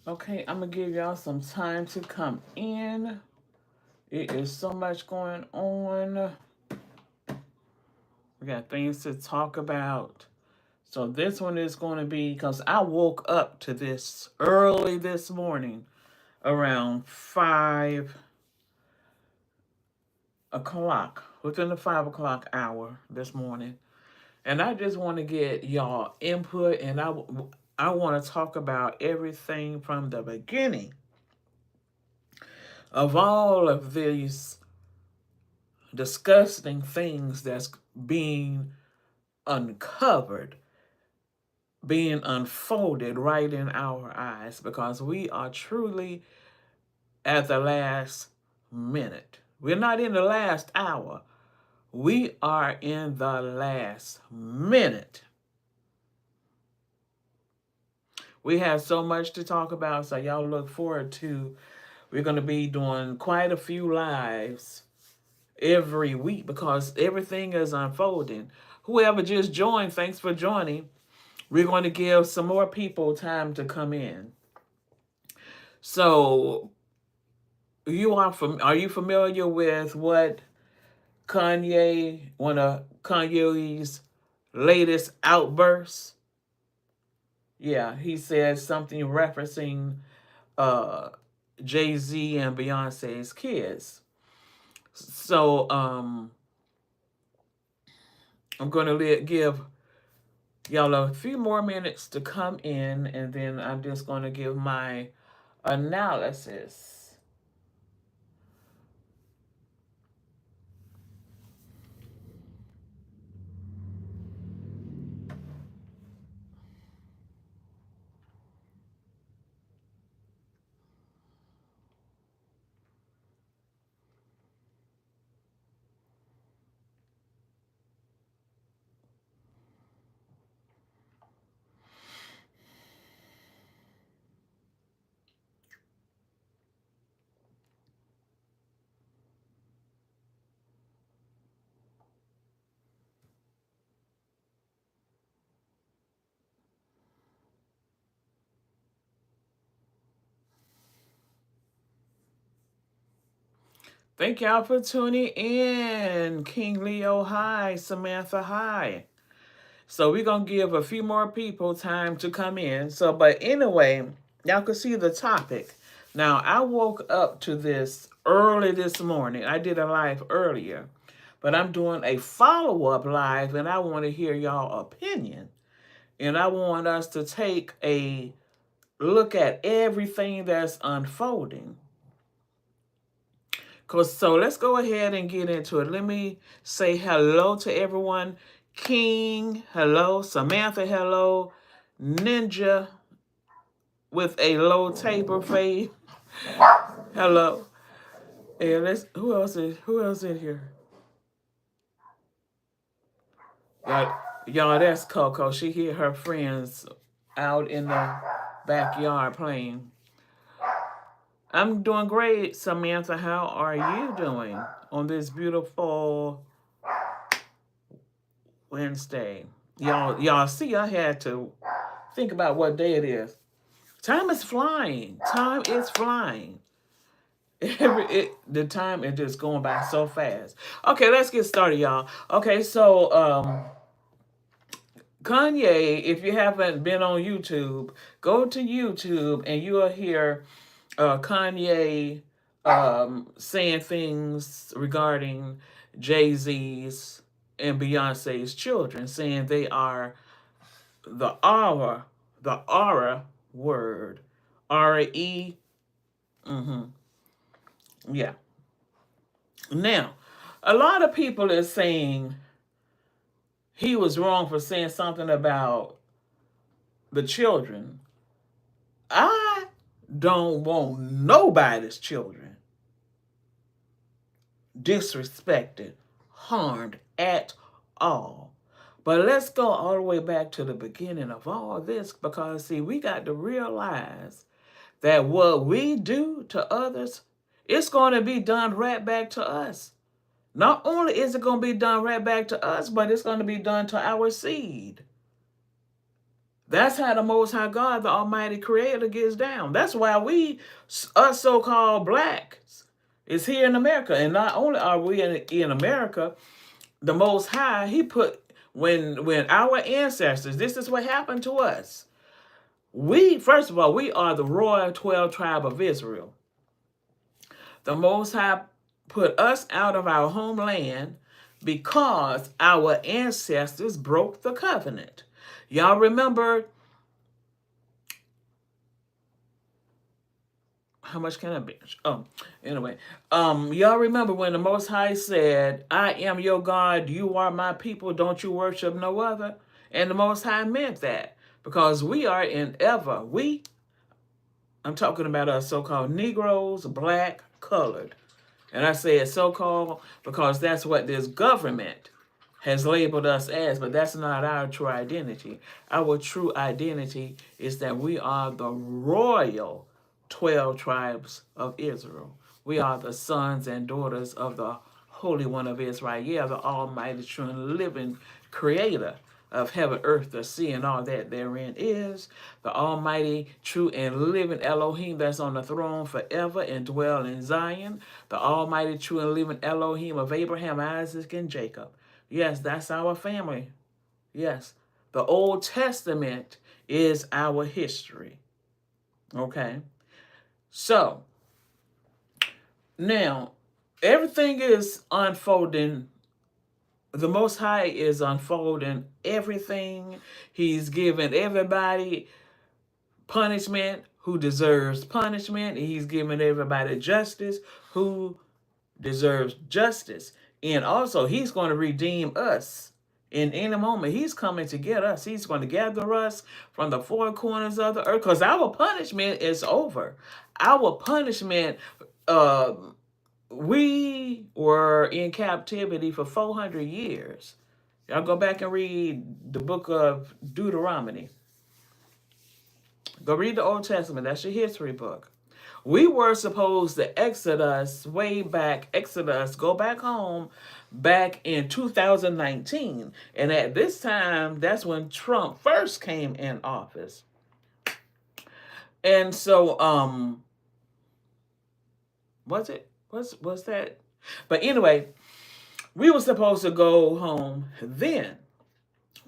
Okay, I'm gonna give y'all some time to come in. It is so much going on. We got things to talk about. So this one is going to be because I woke up to this early this morning around 5 o'clock, within the 5 o'clock hour this morning. And I just want to get y'all input, and I want to talk about everything from the beginning of all of these disgusting things that's being uncovered, being unfolded right in our eyes, because we are truly at the last minute. We're not in the last hour. We are in the last minute. We have so much to talk about, so y'all look forward to. We're going to be doing quite a few lives every week because everything is unfolding. Whoever just joined, thanks for joining. We're going to give some more people time to come in. So, are you familiar with what one of Kanye's latest outbursts? Yeah, he said something referencing uh, Jay-Z and Beyonce's kids. So I'm going to give y'all a few more minutes to come in, and then I'm just going to give my analysis. Thank y'all for tuning in. King Leo, hi. Samantha, hi. So we're going to give a few more people time to come in. So, but anyway, y'all can see the topic. Now, I woke up to this early this morning. I did a live earlier, but I'm doing a follow-up live, and I want to hear y'all opinion. And I want us to take a look at everything that's unfolding. So let's go ahead and get into it. Let me say hello to everyone. King, hello. Samantha, hello. Ninja with a low taper fade, hello. And let's who else in here? Y'all, that's Coco. She hear her friends out in the backyard playing. I'm doing great, Samantha. How are you doing on this beautiful Wednesday? Y'all see, I had to think about what day it is. Time is flying. Time is flying. The time is just going by so fast. Okay, let's get started, y'all. Okay, so Kanye, if you haven't been on YouTube, go to YouTube and you will hear Kanye saying things regarding Jay-Z's and Beyonce's children, saying they are the aura word, R-E. Mm-hmm. Yeah. Now, a lot of people are saying he was wrong for saying something about the children. I don't want nobody's children disrespected, harmed at all. But let's go all the way back to the beginning of all this, because, see, we got to realize that what we do to others, it's going to be done right back to us. Not only is it going to be done right back to us, but it's going to be done to our seed. That's how the Most High God, the Almighty Creator, gets down. That's why us so-called blacks, is here in America. And not only are we in America, the Most High, He put, when our ancestors, this is what happened to us. We, first of all, we are the royal 12 tribe of Israel. The Most High put us out of our homeland because our ancestors broke the covenant. Y'all remember, how much can I binge? Oh, anyway. Y'all remember when the Most High said, I am your God, you are my people, don't you worship no other? And the Most High meant that because we are I'm talking about us so-called Negroes, black, colored. And I say it's so-called because that's what this government has labeled us as, but that's not our true identity. Our true identity is that we are the royal 12 tribes of Israel. We are the sons and daughters of the Holy One of Israel, the Almighty, true and living Creator of heaven, earth, the sea, and all that therein is, the Almighty, true and living Elohim that's on the throne forever and dwell in Zion, the Almighty, true and living Elohim of Abraham, Isaac, and Jacob. Yes, that's our family. Yes, the Old Testament is our history. Okay, so now everything is unfolding. The Most High is unfolding everything. He's giving everybody punishment who deserves punishment. He's giving everybody justice who deserves justice. And also, He's going to redeem us in any moment. He's coming to get us. He's going to gather us from the four corners of the earth because our punishment is over. Our punishment, we were in captivity for 400 years. Y'all go back and read the book of Deuteronomy. Go read the Old Testament. That's your history book. We were supposed to Exodus, go back home back in 2019. And at this time, that's when Trump first came in office. And so, was that? But anyway, we were supposed to go home then,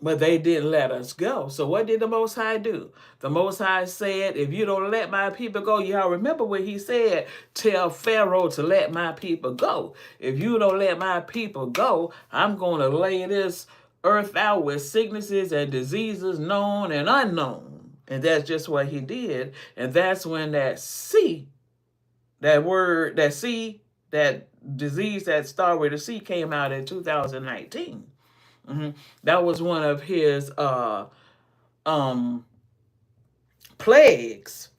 but they didn't let us go. So what did the Most High do? The Most High said, if you don't let my people go, y'all remember what He said, tell Pharaoh to let my people go. If you don't let my people go, I'm going to lay this earth out with sicknesses and diseases known and unknown. And that's just what He did. And that's when that disease that started with a C came out in 2019. That was one of His plagues.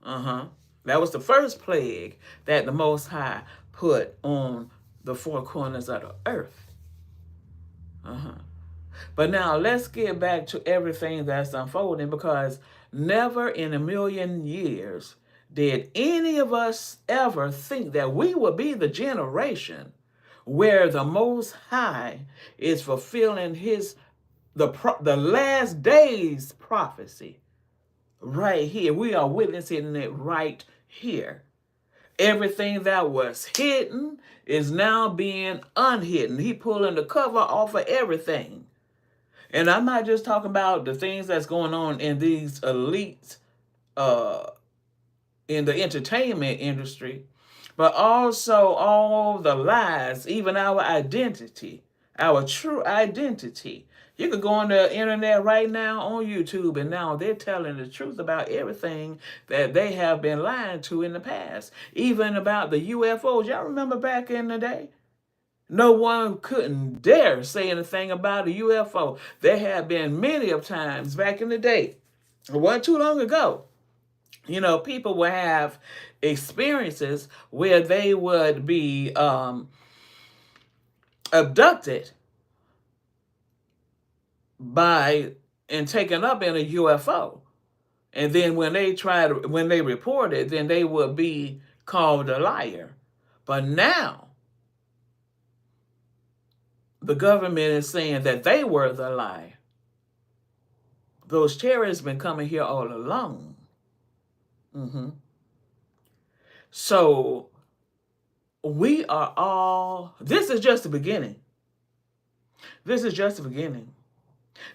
That was the first plague that the Most High put on the four corners of the earth. But now let's get back to everything that's unfolding, because never in a million years did any of us ever think that we would be the generation where the Most High is fulfilling the last days prophecy right here. We are witnessing it right here. Everything that was hidden is now being unhidden. He pulling the cover off of everything. And I'm not just talking about the things that's going on in these elites in the entertainment industry, but also all the lies, even our identity, our true identity. You could go on the internet right now on YouTube, and now they're telling the truth about everything that they have been lying to in the past, even about the UFOs. Y'all remember back in the day? No one couldn't dare say anything about a UFO. There have been many of times back in the day, it wasn't too long ago, people would have experiences where they would be abducted and taken up in a UFO. And then when they report it, then they would be called a liar. But now, the government is saying that they were the lie. Those terrorists been coming here all along. Mm-hmm. So we are all, this is just the beginning. This is just the beginning.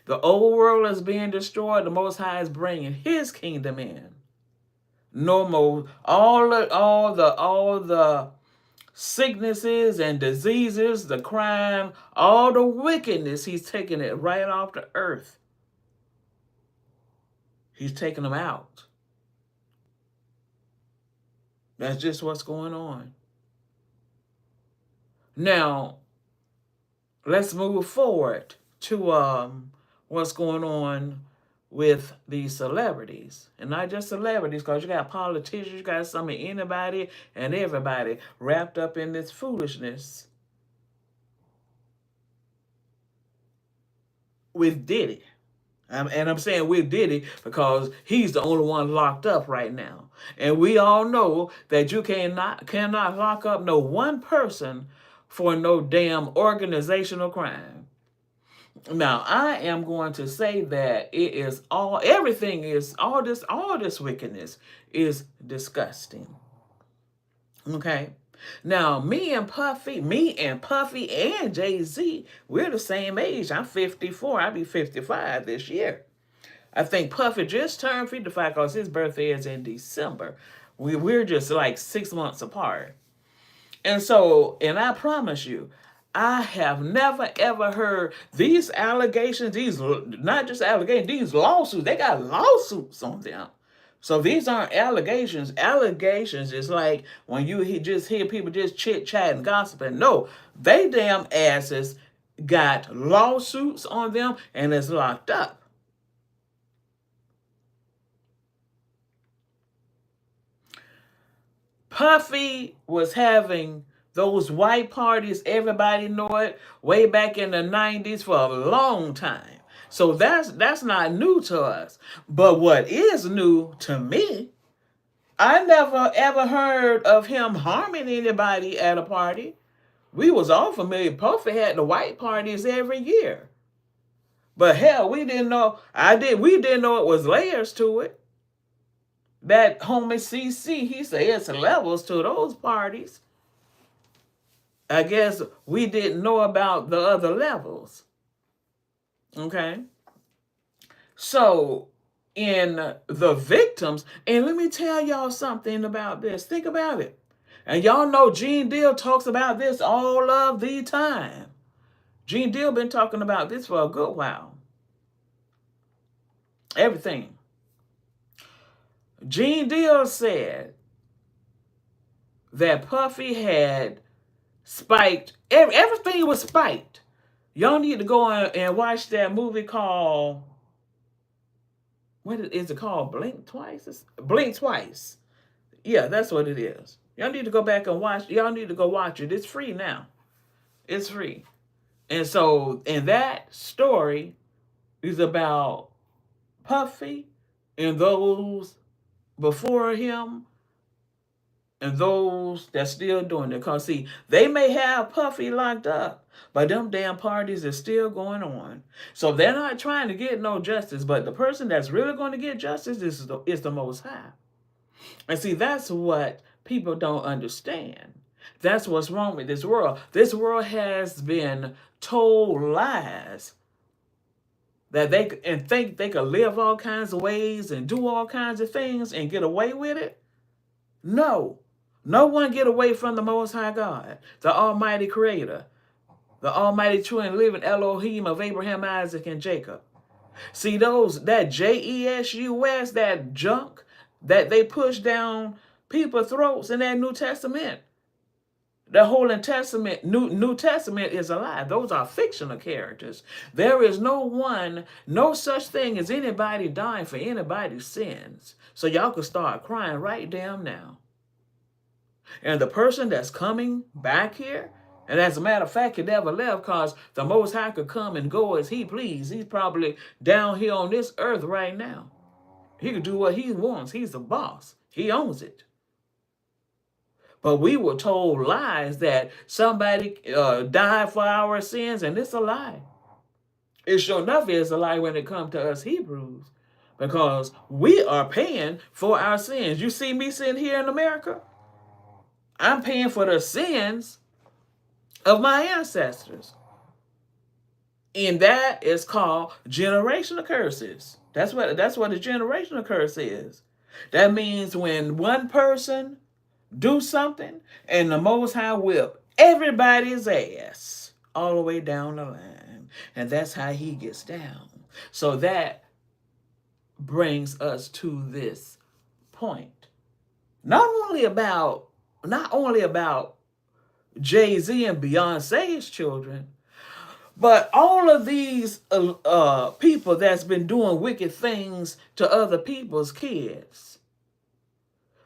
The old world is being destroyed. The Most High is bringing His kingdom in. No more all the sicknesses and diseases, the crime, all the wickedness. He's taking it right off the earth. He's taking them out. That's just what's going on. Now, let's move forward to what's going on with these celebrities. And not just celebrities, because you got politicians, you got some of anybody and everybody wrapped up in this foolishness with Diddy. And I'm saying with Diddy because he's the only one locked up right now. And we all know that you cannot lock up no one person for no damn organizational crime. Now, I am going to say that it is everything is all this wickedness is disgusting. Okay. Now, me and Puffy and Jay-Z, we're the same age. I'm 54. I'll be 55 this year. I think Puffy just turned 55 because his birthday is in December. We're just like 6 months apart. And so, and I promise you, I have never ever heard these allegations, these not just allegations, these lawsuits, they got lawsuits on them. So these aren't allegations. Allegations is like when you just hear people just chit chat and gossiping. No, they damn asses got lawsuits on them and is locked up. Puffy was having those white parties, everybody know it, way back in the 90s for a long time. So that's not new to us. But what is new to me, I never ever heard of him harming anybody at a party. We was all familiar. Puffy had the white parties every year. But hell, we didn't know. We didn't know it was layers to it. That homie CC, he said it's levels to those parties. I guess we didn't know about the other levels. Okay. So, in the victims, and let me tell y'all something about this. Think about it. And y'all know Gene Deal talks about this all of the time. Gene Deal been talking about this for a good while. Everything. Gene Deal said that Puffy had spiked, everything was spiked. Y'all need to go and watch that movie called, what is it called? Blink Twice? Blink Twice. Yeah, that's what it is. Y'all need to go back and watch. Y'all need to go watch it. It's free now. It's free. And so, and that story is about Puffy and those before him and those that's still doing it. Because, see, they may have Puffy locked up, but them damn parties are still going on. So they're not trying to get no justice, but the person that's really going to get justice is the Most High. And see, that's what people don't understand. That's what's wrong with this world. This world has been told lies that they think they could live all kinds of ways and do all kinds of things and get away with it. No. No one get away from the Most High God, the Almighty Creator, the Almighty true and living Elohim of Abraham, Isaac, and Jacob. See, that Jesus, that junk that they push down people's throats in that New Testament. The whole New Testament is a lie. Those are fictional characters. There is no such thing as anybody dying for anybody's sins. So y'all can start crying right damn now. And the person that's coming back here, and as a matter of fact, he never left because the Most High could come and go as he please. He's probably down here on this earth right now. He could do what he wants. He's the boss. He owns it. But we were told lies that somebody died for our sins, and it's a lie. It sure enough is a lie when it comes to us Hebrews, because we are paying for our sins. You see me sitting here in America? I'm paying for the sins of my ancestors. And that is called generational curses. That's what a generational curse is. That means when one person do something and the Most High whip everybody's ass all the way down the line. And that's how he gets down. So that brings us to this point. Not only about Jay-Z and Beyonce's children, but all of these people that's been doing wicked things to other people's kids.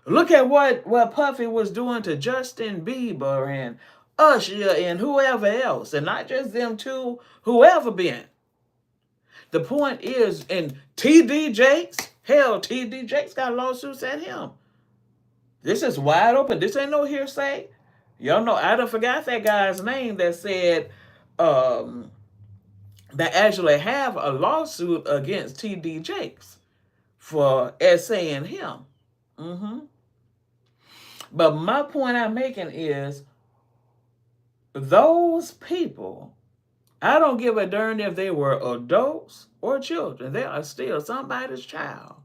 Look at what Puffy was doing to Justin Bieber and Usher and whoever else, and not just them two, whoever been. The point is, and T.D. Jakes, hell, T.D. Jakes got lawsuits at him. This is wide open. This ain't no hearsay. Y'all know, I done forgot that guy's name that said, that actually have a lawsuit against T.D. Jakes for essaying him. But my point I'm making is, those people, I don't give a darn if they were adults or children. They are still somebody's child.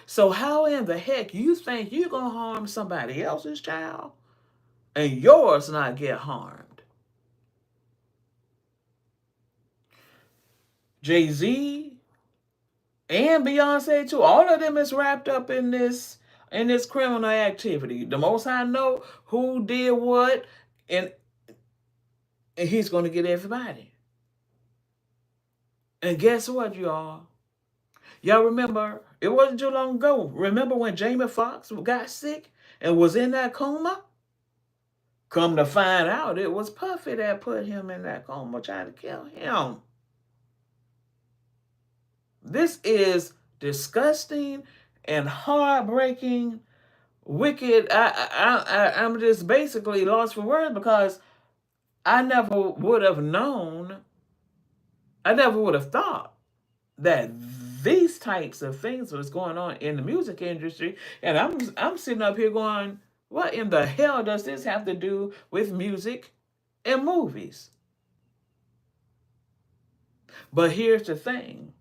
So how in the heck you think you're going to harm somebody else's child and yours not get harmed? Jay-Z and Beyonce too, all of them is wrapped up in this criminal activity. The Most High know who did what, and he's going to get everybody. And guess what, y'all? Y'all remember, it wasn't too long ago. Remember when Jamie Foxx got sick and was in that coma? Come to find out, it was Puffy that put him in that coma, trying to kill him. This is disgusting and heartbreaking, wicked. I'm just basically lost for words, because I never would have known, I never would have thought that these types of things was going on in the music industry. And I'm sitting up here going, what in the hell does this have to do with music and movies? But here's the thing.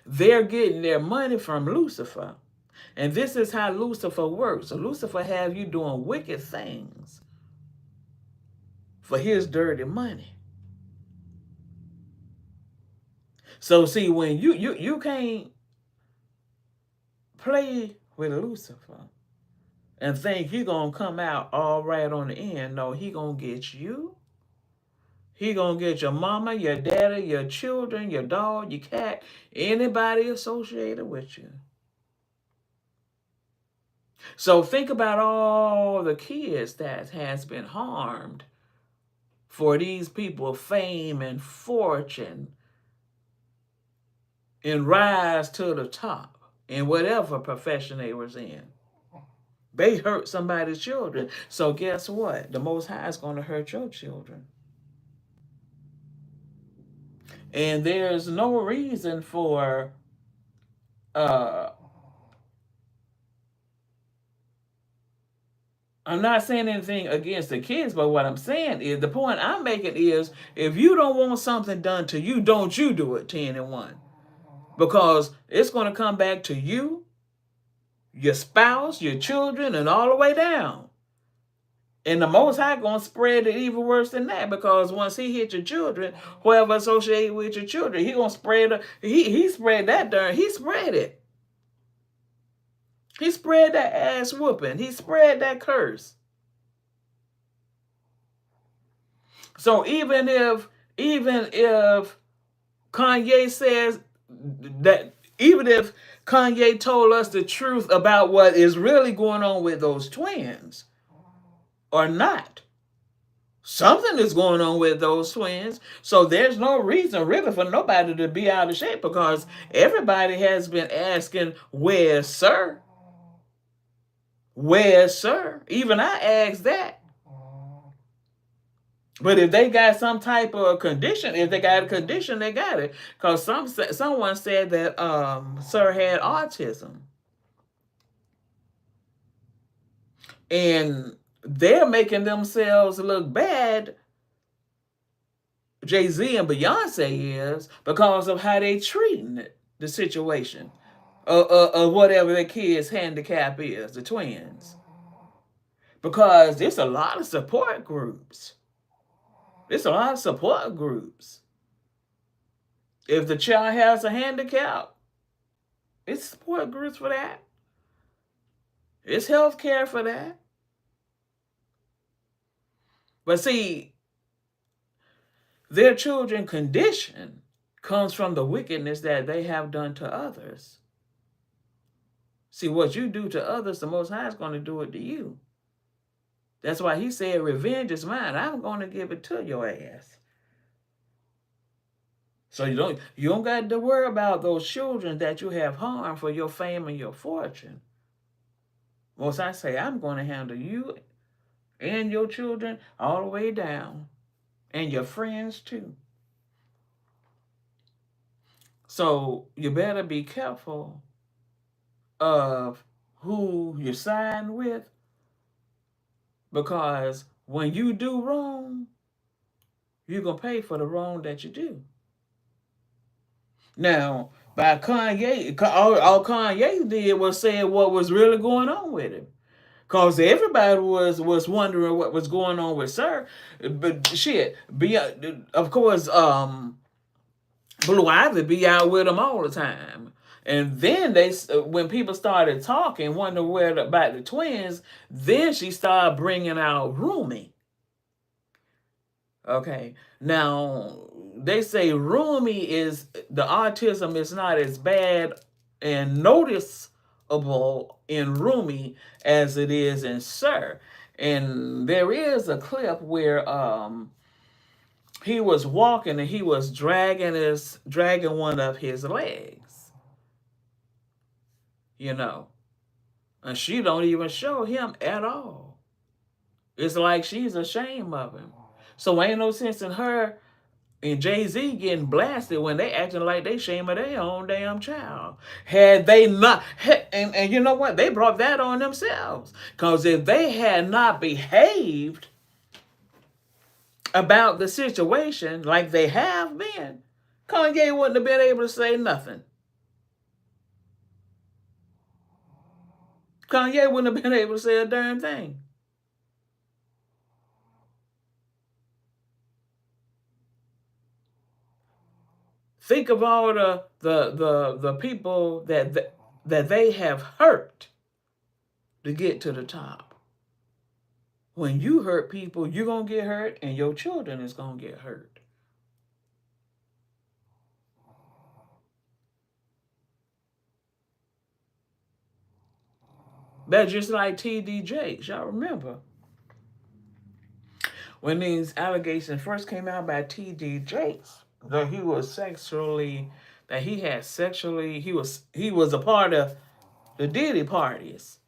They're getting their money from Lucifer. And this is how Lucifer works. So Lucifer have you doing wicked things for his dirty money. So see, when you can't play with Lucifer and think you're going to come out all right on the end. No, he going to get you. He going to get your mama, your daddy, your children, your dog, your cat, anybody associated with you. So think about all the kids that has been harmed for these people, fame and fortune, and rise to the top in whatever profession they was in. They hurt somebody's children. So guess what? The Most High is going to hurt your children. And there's no reason for I'm not saying anything against the kids, but what I'm saying is, the point I'm making is, if you don't want something done to you, don't you do it 10 and 1. Because it's going to come back to you, your spouse, your children, and all the way down. And the Most High going to spread it even worse than that, because once he hit your children, whoever associated with your children, he going to spread it. He spread that darn, he spread it. He spread that ass whooping. He spread that curse. So even if Kanye says that, even if Kanye told us the truth about what is really going on with those twins, or not, something is going on with those twins. So there's no reason really for nobody to be out of shape, because everybody has been asking, where's Sir? Where's Sir? Even I asked that. But if they got some type of condition, if they got a condition, they got it. Because someone said that Sir had autism, and they're making themselves look bad. Jay Z and Beyonce is because of how they treating the situation, whatever their kid's handicap is, the twins. Because there's a lot of support groups. There's a lot of support groups. If the child has a handicap, it's support groups for that. It's health care for that. But see, their children's condition comes from the wickedness that they have done to others. See, what you do to others, the Most High is going to do it to you. That's why he said, revenge is mine. I'm going to give it to your ass. So you don't got to worry about those children that you have harmed for your fame and your fortune. Most I say, I'm going to handle you and your children all the way down, and your friends too. So you better be careful of who you sign with, because when you do wrong, you're going to pay for the wrong that you do. Now, by Kanye, all Kanye did was say what was really going on with him. Because everybody was wondering what was going on with Sir. But shit, of course, Blue Ivy be out with him all the time. And then when people started talking, wondering about the twins, then she started bringing out Rumi. Okay, now they say Rumi is the autism is not as bad and noticeable in Rumi as it is in Sir. And there is a clip where he was walking and he was dragging one of his legs, you know, and she don't even show him at all. It's like she's ashamed of him. So ain't no sense in her and Jay-Z getting blasted when they acting like they shame of their own damn child. Had they not, and you know what? They brought that on themselves. Because if they had not behaved about the situation like they have been, Kanye wouldn't have been able to say nothing. Kanye wouldn't have been able to say a darn thing. Think of all the people that they have hurt to get to the top. When you hurt people, you're going to get hurt, and your children is going to get hurt. That's just like T.D. Jakes. Y'all remember when these allegations first came out by T.D. Jakes that he was he was a part of the Diddy parties.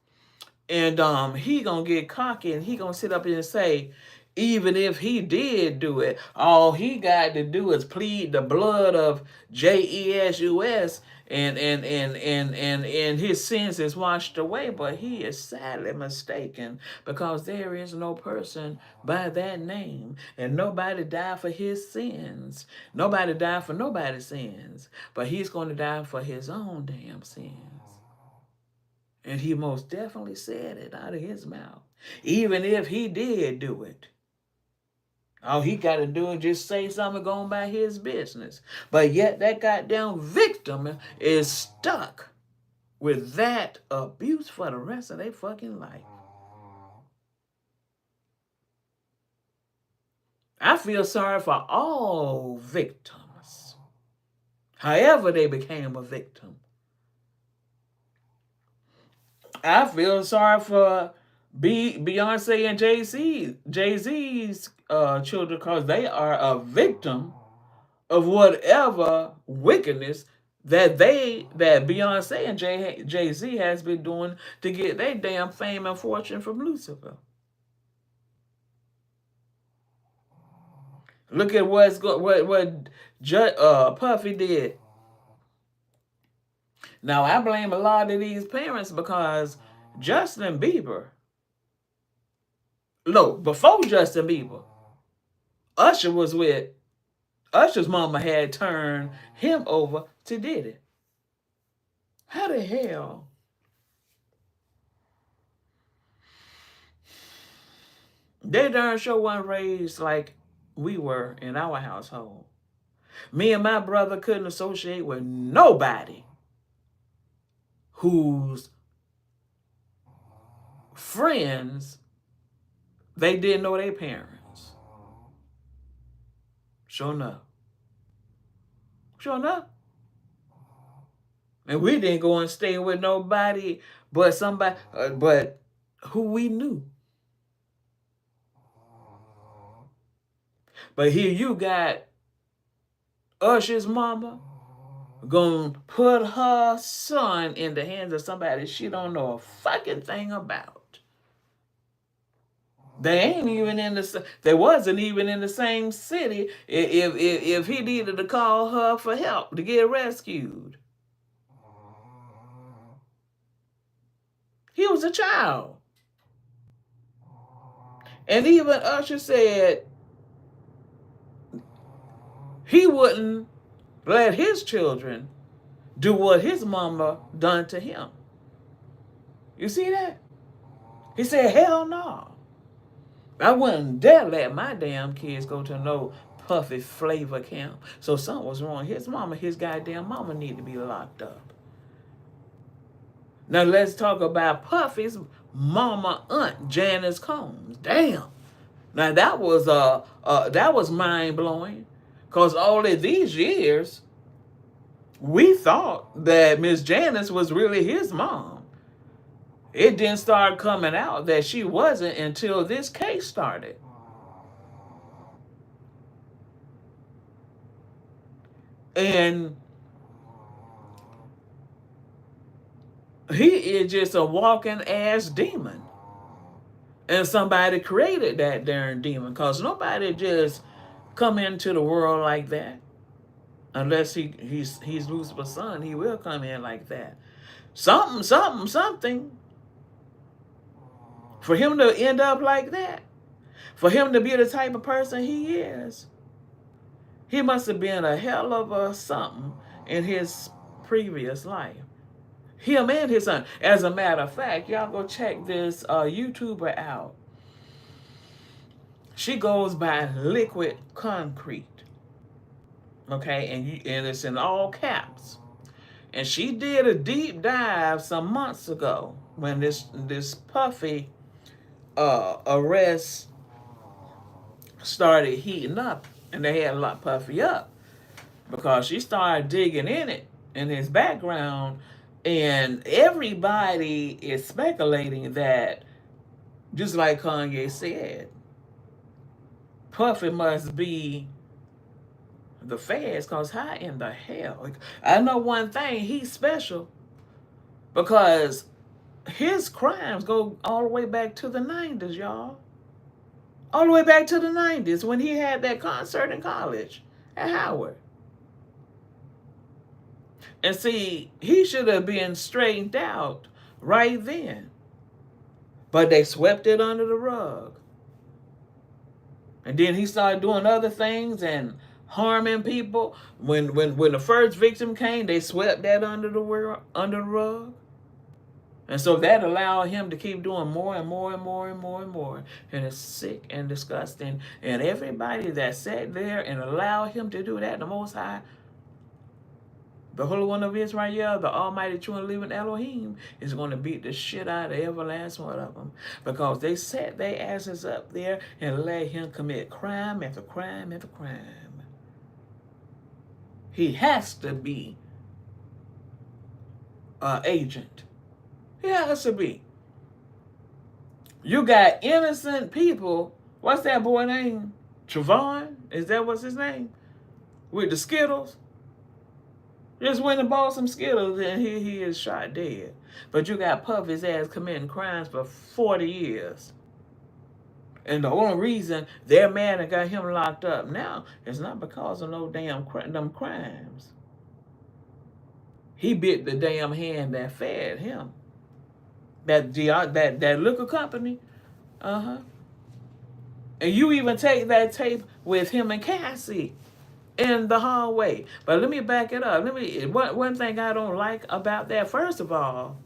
And he gonna get cocky and he gonna sit up and say, even if he did do it, all he got to do is plead the blood of Jesus, and his sins is washed away. But he is sadly mistaken, because there is no person by that name, and nobody died for his sins. Nobody died for nobody's sins, but he's going to die for his own damn sins. And he most definitely said it out of his mouth. Even if he did do it, all he got to do is just say something going by his business. But yet that goddamn victim is stuck with that abuse for the rest of their fucking life. I feel sorry for all victims, however they became a victim. I feel sorry for Beyonce and Jay-Z's children, because they are a victim of whatever wickedness that Beyonce and Jay-Z has been doing to get their damn fame and fortune from Lucifer. Look at what Puffy did. Now I blame a lot of these parents because Justin Bieber, no, before Justin Bieber, Usher was with Usher's mama had turned him over to Diddy. How the hell? They darn sure weren't raised like we were in our household. Me and my brother couldn't associate with nobody whose friends they didn't know their parents. Sure enough. Sure enough. And we didn't go and stay with nobody but somebody, but who we knew. But here you got Usher's mama gonna put her son in the hands of somebody she don't know a fucking thing about. They ain't even in the. They wasn't even in the same city. If he needed to call her for help to get rescued, he was a child. And even Usher said he wouldn't let his children do what his mama done to him. You see that? He said, hell no. I wouldn't dare let my damn kids go to no Puffy flavor camp. So something was wrong. His mama, his goddamn mama need to be locked up. Now let's talk about Puffy's mama aunt, Janice Combs. Damn. Now that was mind blowing. Cause all of these years, we thought that Miss Janice was really his mom. It didn't start coming out that she wasn't until this case started. And he is just a walking ass demon. And somebody created that darn demon, because nobody just come into the world like that. Unless he's Lucifer's son, he will come in like that. Something. For him to end up like that, for him to be the type of person he is, he must have been a hell of a something in his previous life. Him and his son. As a matter of fact, y'all go check this YouTuber out. She goes by Liquid Concrete. Okay, and it's in all caps. And she did a deep dive some months ago when this Puffy arrest started heating up, and they had to lock Puffy up because she started digging in his background, and everybody is speculating that, just like Kanye said, Puffy must be the feds, because how in the hell? Like, I know one thing, he's special because his crimes go all the way back to the 90s, y'all. All the way back to the 90s when he had that concert in college at Howard. And see, he should have been straightened out right then. But they swept it under the rug. And then he started doing other things and harming people. When the first victim came, they swept that under the rug. And so that allowed him to keep doing more and more and more and more and more. And it's sick and disgusting. And everybody that sat there and allowed him to do that, the Most High, the Holy One of Israel, the Almighty True and Living Elohim, is going to beat the shit out of every last one of them. Because they set their asses up there and let him commit crime after crime after crime. He has to be an agent. He has to be. You got innocent people. What's that boy name? Trayvon? Is that what's his name? With the Skittles? Just went and bought some Skittles and he is shot dead. But you got Puffy's ass committing crimes for 40 years. And the only reason they're mad and got him locked up now is not because of no damn them crimes. He bit the damn hand that fed him. That liquor company. Uh-huh. And you even take that tape with him and Cassie in the hallway. But let me back it up. One thing I don't like about that, first of all,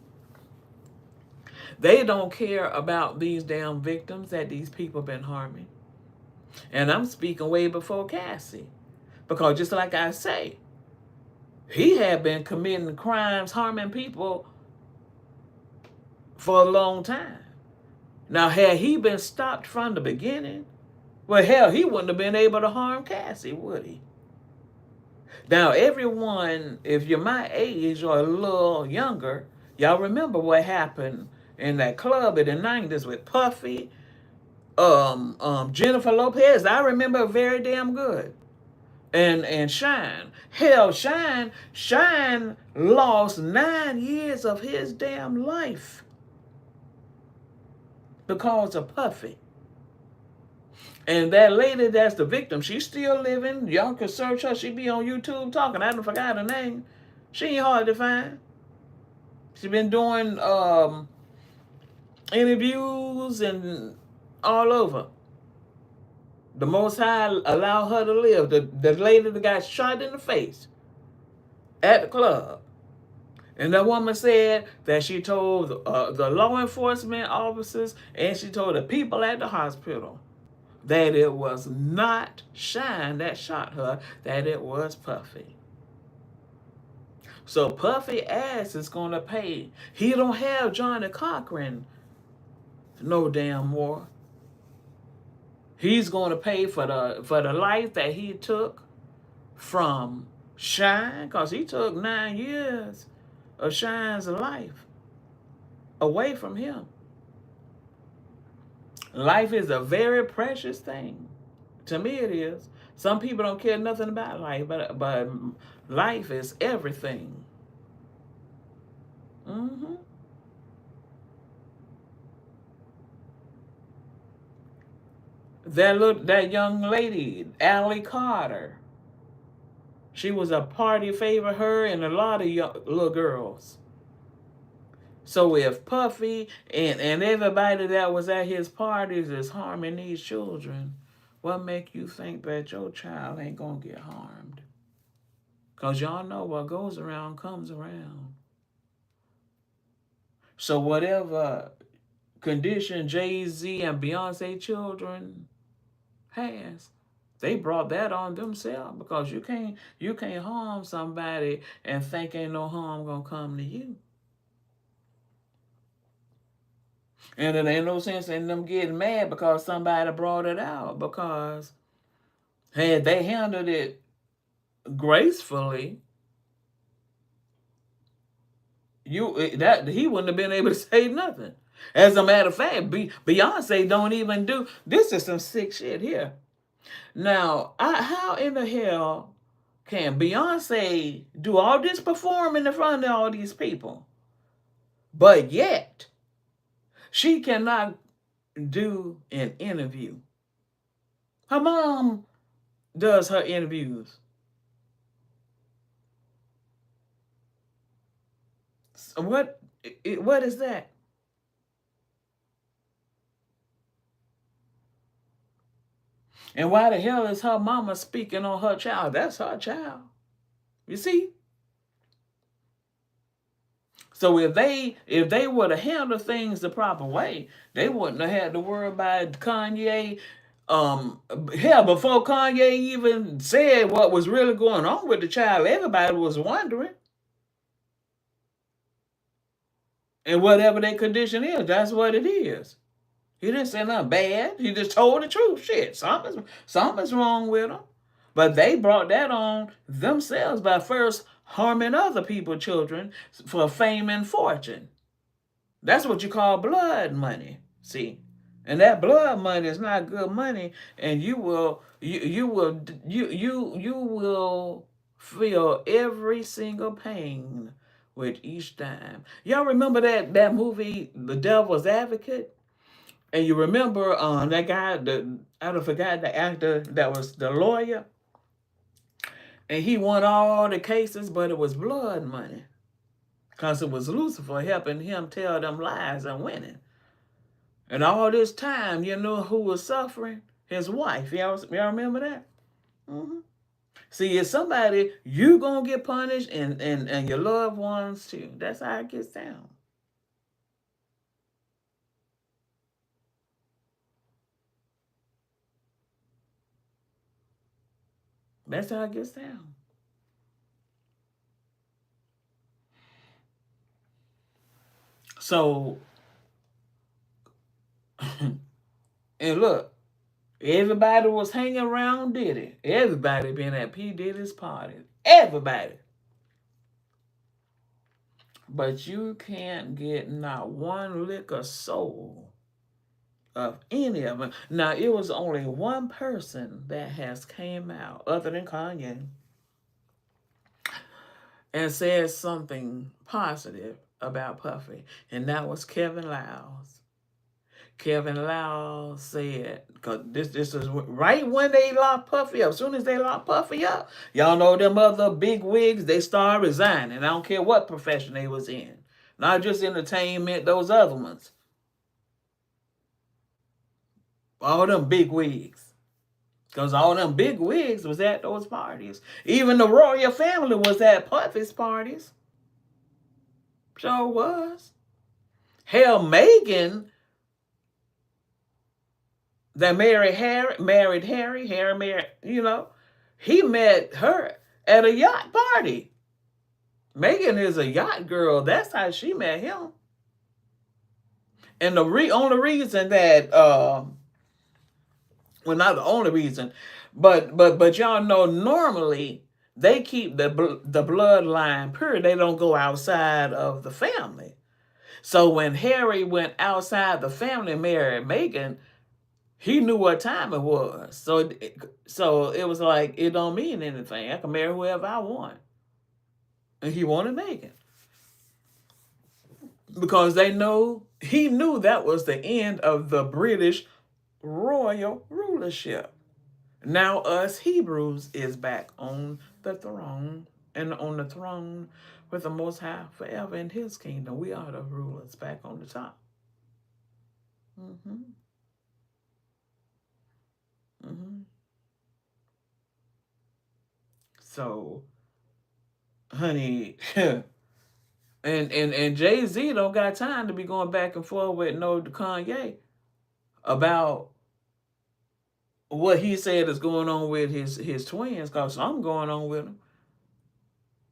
they don't care about these damn victims that these people been harming. And I'm speaking way before Cassie. Because just like I say, he had been committing crimes, harming people for a long time. Now, had he been stopped from the beginning, well, hell, he wouldn't have been able to harm Cassie, would he? Now, everyone, if you're my age or a little younger, y'all remember what happened in that club in the 90s with Puffy, Jennifer Lopez. I remember very damn good. And Shine. Hell, Shine lost 9 years of his damn life because of Puffy. And that lady that's the victim, she's still living. Y'all can search her. She be on YouTube talking. I don't forgot her name. She ain't hard to find. She been doing interviews and all over. The Most High allow her to live. The lady that got shot in the face at the club. And that woman said that she told the law enforcement officers and she told the people at the hospital that it was not Shine that shot her, that it was Puffy. So Puffy ass is going to pay. He don't have Johnny Cochran no damn more. He's going to pay for the life that he took from Shine, because he took 9 years of Shine's life away from him. Life is a very precious thing. To me it is. Some people don't care nothing about life, but life is everything. Mm-hmm. That young lady, Allie Carter, she was a party favorite, her and a lot of little girls. So if Puffy and everybody that was at his parties is harming these children, what make you think that your child ain't gonna get harmed? Because y'all know what goes around comes around. So whatever condition Jay-Z and Beyonce children has, they brought that on themselves, because you can't harm somebody and think ain't no harm gonna come to you. And it ain't no sense in them getting mad because somebody brought it out, because had they handled it gracefully, he wouldn't have been able to say nothing. As a matter of fact, Beyonce don't even do, this is some sick shit here. Now, how in the hell can Beyonce do all this performing in front of all these people, but yet she cannot do an interview? Her mom does her interviews. What is that? And why the hell is her mama speaking on her child? That's her child. You see? So if they would have handled things the proper way, they wouldn't have had to worry about Kanye. Hell, before Kanye even said what was really going on with the child, everybody was wondering. And whatever their condition is, that's what it is. He didn't say nothing bad. He just told the truth. Shit, something's wrong with him. But they brought that on themselves by first harming other people's children for fame and fortune. That's what you call blood money. See, and that blood money is not good money, and you will feel every single pain with each dime. Y'all remember that movie, The Devil's Advocate? And you remember that guy, I don't forgot the actor that was the lawyer, and he won all the cases, but it was blood money. Because it was Lucifer helping him tell them lies and winning. And all this time, you know who was suffering? His wife. Y'all remember that? Hmm. See, if somebody, you going to get punished and your loved ones too. That's how it gets down. That's how it gets down. So, and look, everybody was hanging around Diddy. Everybody been at P. Diddy's party. Everybody. But you can't get not one lick of soul of any of them. Now, it was only one person that has came out, other than Kanye, and said something positive about Puffy, and that was Kevin Liles. Kevin Liles said, because this is right when they locked Puffy up. As soon as they locked Puffy up, y'all know them other big wigs, they start resigning. I don't care what profession they was in. Not just entertainment, those other ones. All them big wigs. Because all them big wigs was at those parties. Even the royal family was at Puffy's parties. Sure was. Hell, Megan that Harry married, he met her at a yacht party. Megan is a yacht girl. That's how she met him. And the only reason that, well, not the only reason, but y'all know normally they keep the bloodline pure. They don't go outside of the family. So when Harry went outside the family and married Megan, he knew what time it was. So it was like, it don't mean anything. I can marry whoever I want. And he wanted Megan. Because he knew that was the end of the British royal rulership. Now us Hebrews is back on the throne, and on the throne with the Most High forever in his kingdom. We are the rulers back on the top. Mm-hmm. Mm-hmm. So, honey, and Jay-Z don't got time to be going back and forth with no Kanye about what he said is going on with his twins, because something going on with him.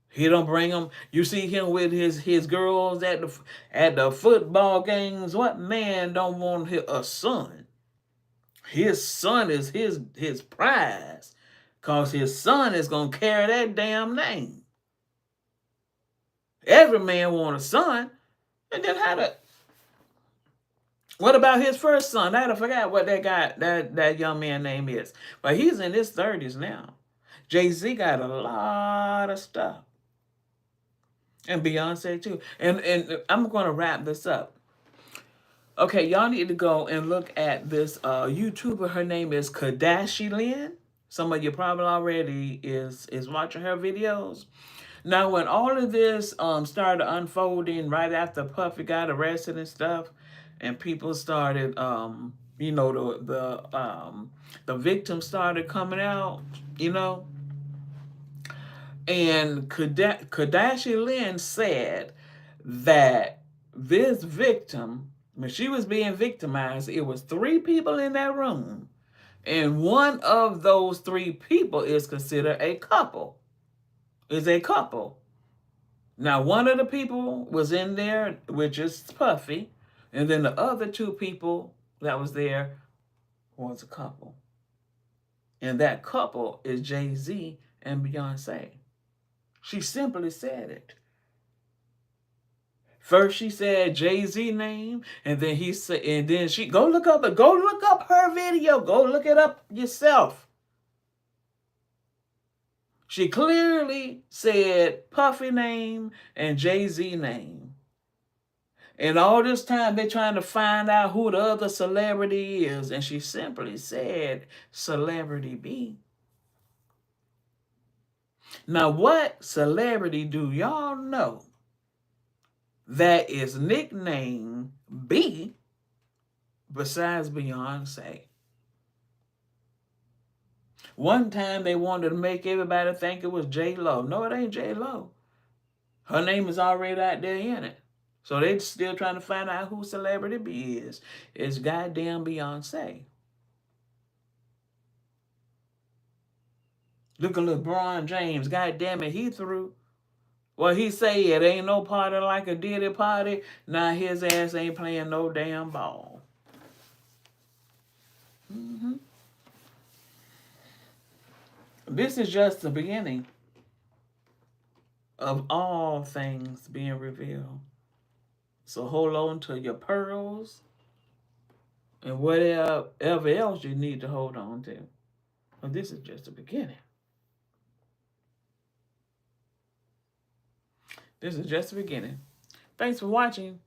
He don't bring them. You see him with his girls at the football games. What man don't want a son? His son is his prize, cause his son is gonna carry that damn name. Every man want a son, and then how to? What about his first son? I forgot what that young man name is, but he's in his 30s now. Jay-Z got a lot of stuff. And Beyonce too. And I'm gonna wrap this up. Okay, y'all need to go and look at this YouTuber. Her name is Kadashi Lynn. Some of you probably already is watching her videos. Now, when all of this started unfolding right after Puffy got arrested and stuff, and people started, the victims started coming out, and Kadashi Lynn said that this victim, when she was being victimized, it was 3 people in that room. And one of those 3 people is considered a couple. Is a couple. Now, one of the people was in there, which is Puffy. And then the other 2 people that was there was a couple. And that couple is Jay-Z and Beyonce. She simply said it. First she said Jay-Z name, and then she go look up her video. Go look it up yourself. She clearly said Puffy name and Jay-Z name. And all this time, they're trying to find out who the other celebrity is. And she simply said, Celebrity B. Now, what celebrity do y'all know that is nicknamed B besides Beyonce? One time they wanted to make everybody think it was J-Lo. No, it ain't J-Lo. Her name is already out there in it. So they still trying to find out who Celebrity B is. It's goddamn Beyonce. Look at LeBron James. God damn it, he threw. Well, he say it ain't no party like a Diddy party. Now his ass ain't playing no damn ball. This is just the beginning of all things being revealed. So hold on to your pearls and whatever else you need to hold on to. But this is just the beginning. This is just the beginning. Thanks for watching.